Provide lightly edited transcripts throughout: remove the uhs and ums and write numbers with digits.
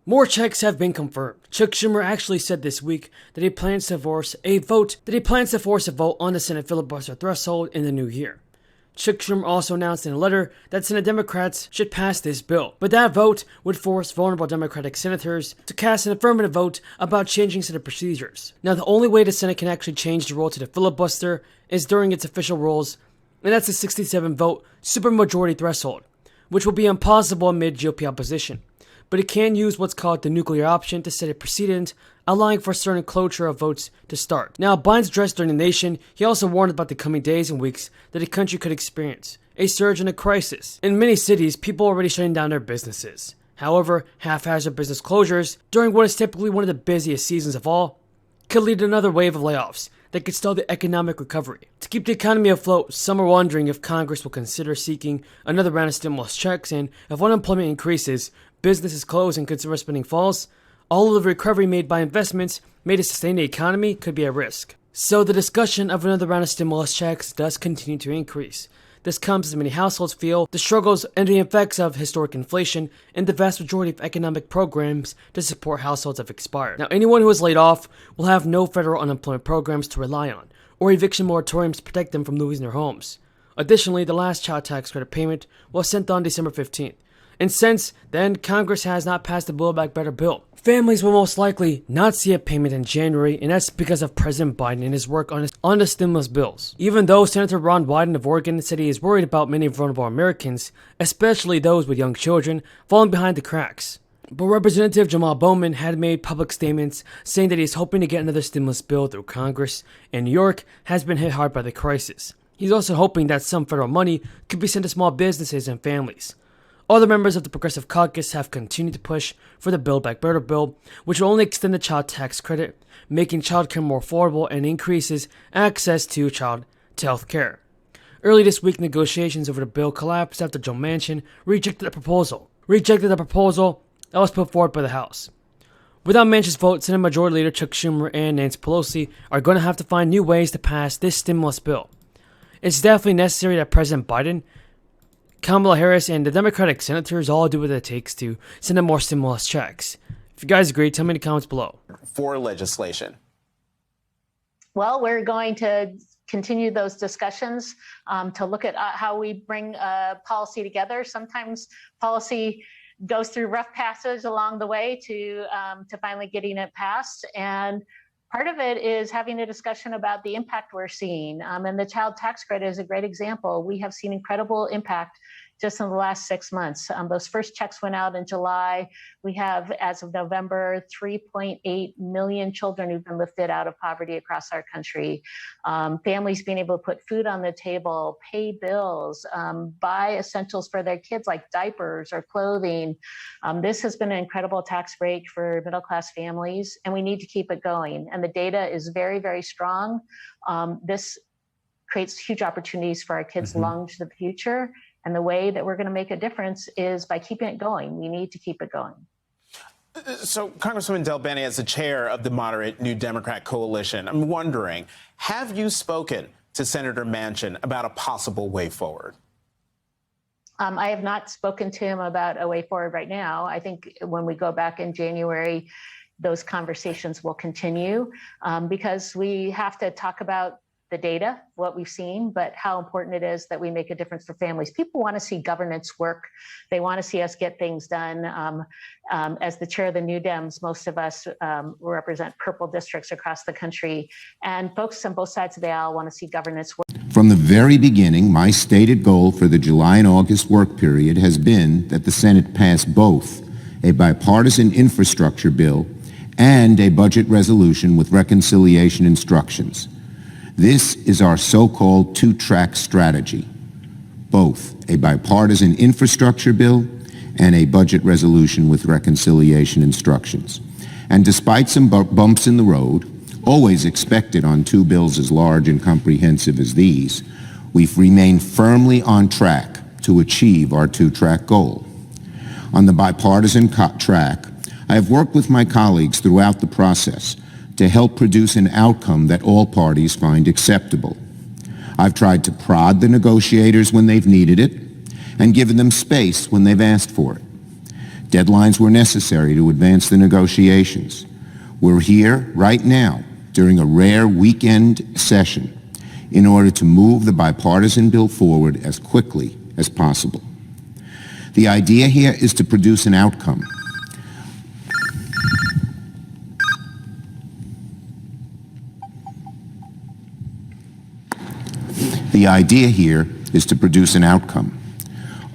More checks have been confirmed. Chuck Schumer actually said this week that he plans to force a vote on the Senate filibuster threshold in the new year. Chuck Schumer also announced in a letter that Senate Democrats should pass this bill, but that vote would force vulnerable Democratic senators to cast an affirmative vote about changing Senate procedures. Now, the only way the Senate can actually change the rule to the filibuster is during its official rules, and that's a 67-vote supermajority threshold, which will be impossible amid GOP opposition. But it can use what's called the nuclear option to set a precedent, allowing for certain cloture of votes to start. Now, Biden's address during the nation, he also warned about the coming days and weeks that the country could experience a surge in a crisis. In many cities, people are already shutting down their businesses. However, haphazard business closures during what is typically one of the busiest seasons of all could lead to another wave of layoffs that could stall the economic recovery. To keep the economy afloat, some are wondering if Congress will consider seeking another round of stimulus checks, and if unemployment increases, businesses close and consumer spending falls, all of the recovery made by investments made to sustain the economy could be at risk. So the discussion of another round of stimulus checks does continue to increase. This comes as many households feel the struggles and the effects of historic inflation, and the vast majority of economic programs to support households have expired. Now, anyone who is laid off will have no federal unemployment programs to rely on, or eviction moratoriums to protect them from losing their homes. Additionally, the last child tax credit payment was sent on December 15th. And since then, Congress has not passed the Build Back Better bill. Families will most likely not see a payment in January, and that's because of President Biden and his work on the stimulus bills. Even though Senator Ron Wyden of Oregon said he is worried about many vulnerable Americans, especially those with young children, falling behind the cracks. But Representative Jamal Bowman had made public statements saying that he is hoping to get another stimulus bill through Congress, and New York has been hit hard by the crisis. He's also hoping that some federal money could be sent to small businesses and families. Other members of the Progressive Caucus have continued to push for the Build Back Better bill, which will only extend the child tax credit, making childcare more affordable and increases access to health care. Early this week, negotiations over the bill collapsed after Joe Manchin rejected the proposal that was put forward by the House. Without Manchin's vote, Senate Majority Leader Chuck Schumer and Nancy Pelosi are going to have to find new ways to pass this stimulus bill. It's definitely necessary that President Biden, Kamala Harris, and the Democratic senators all do what it takes to send in more stimulus checks. If you guys agree, tell me in the comments below. For legislation. Well, we're going to continue those discussions to look at how we bring policy together. Sometimes policy goes through rough passage along the way to finally getting it passed. And part of it is having a discussion about the impact we're seeing. And the child tax credit is a great example. We have seen incredible impact just in the last 6 months. Those first checks went out in July. We have, as of November, 3.8 million children who've been lifted out of poverty across our country. Families being able to put food on the table, pay bills, buy essentials for their kids like diapers or clothing. This has been an incredible tax break for middle-class families, and we need to keep it going. And the data is very, very strong. This creates huge opportunities for our kids long into the future. And the way that we're going to make a difference is by keeping it going. We need to keep it going. So, Congresswoman Del Bene, as the chair of the moderate New Democrat coalition, I'm wondering, have you spoken to Senator Manchin about a possible way forward? I have not spoken to him about a way forward right now. I think when we go back in January, those conversations will continue because we have to talk about the data, what we've seen, but how important it is that we make a difference for families. People want to see governance work. They want to see us get things done. As the chair of the New Dems, most of us represent purple districts across the country, and folks on both sides of the aisle want to see governance work. From the very beginning, my stated goal for the July and August work period has been that the Senate pass both a bipartisan infrastructure bill and a budget resolution with reconciliation instructions. This is our so-called two-track strategy, both a bipartisan infrastructure bill and a budget resolution with reconciliation instructions. And despite some bumps in the road, always expected on two bills as large and comprehensive as these, we've remained firmly on track to achieve our two-track goal. On the bipartisan track, I have worked with my colleagues throughout the process to help produce an outcome that all parties find acceptable. I've tried to prod the negotiators when they've needed it and given them space when they've asked for it. Deadlines were necessary to advance the negotiations. We're here right now during a rare weekend session in order to move the bipartisan bill forward as quickly as possible. The idea here is to produce an outcome. The idea here is to produce an outcome,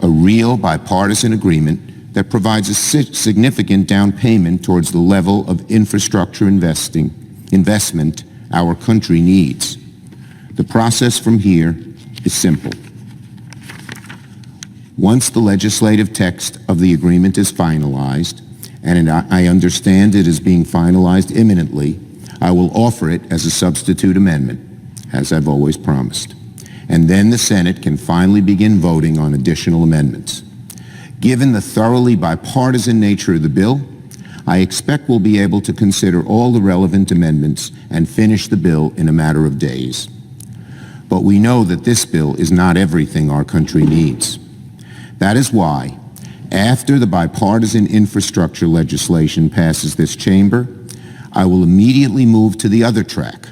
a real bipartisan agreement that provides a significant down payment towards the level of infrastructure investment our country needs. The process from here is simple. Once the legislative text of the agreement is finalized, and I understand it is being finalized imminently, I will offer it as a substitute amendment, as I've always promised. And then the Senate can finally begin voting on additional amendments. Given the thoroughly bipartisan nature of the bill, I expect we'll be able to consider all the relevant amendments and finish the bill in a matter of days. But we know that this bill is not everything our country needs. That is why, after the bipartisan infrastructure legislation passes this chamber, I will immediately move to the other track,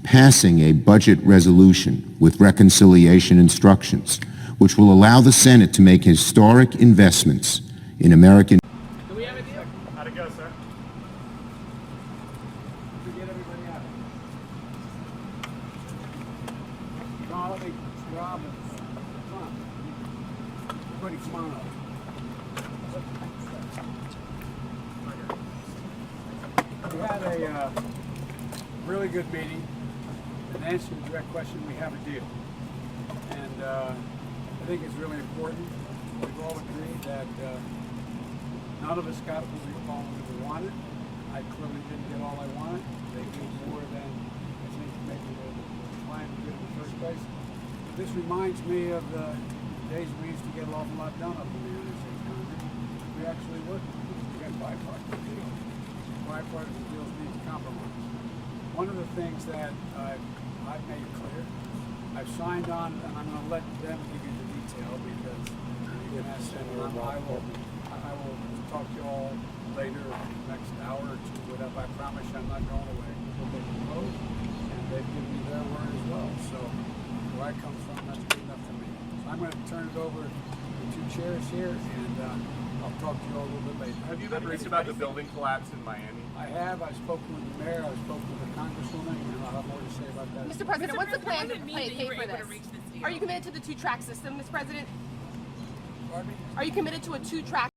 passing a budget resolution with reconciliation instructions, which will allow the Senate to make historic investments in American. Do we have a deal? How'd it go, sir? Did we get everybody out? Charlie, Robin, come on. Everybody come on up. We had a really good meeting. In answer to the direct question, we have a deal. And I think it's really important. We've all agreed that none of us got what we wanted. I clearly didn't get all I wanted. They did more than I think maybe the client did in the first place. But this reminds me of the days we used to get an awful lot done up in the United States Congress. We actually worked. We got bipartisan deals. Bipartisan deals need to compromise. One of the things that I've made clear, I've signed on, and I'm going to let them give you the detail because you can ask them. I will talk to you all later, next hour or two. But I promise you, I'm not going away until they propose, and they've given me their word as well. So where I come from, that's good enough for me. So I'm going to turn it over to the two chairs here, and I'll talk to you all a little bit later. Have you been briefed about the building collapse in Miami? I have. I've spoken with the mayor. I've spoken with the congresswoman, and I'll have more to say about that. Mr. President, what's the plan to pay for this? Are you committed to the two-track system, Mr. President? Pardon me? Are you committed to a two-track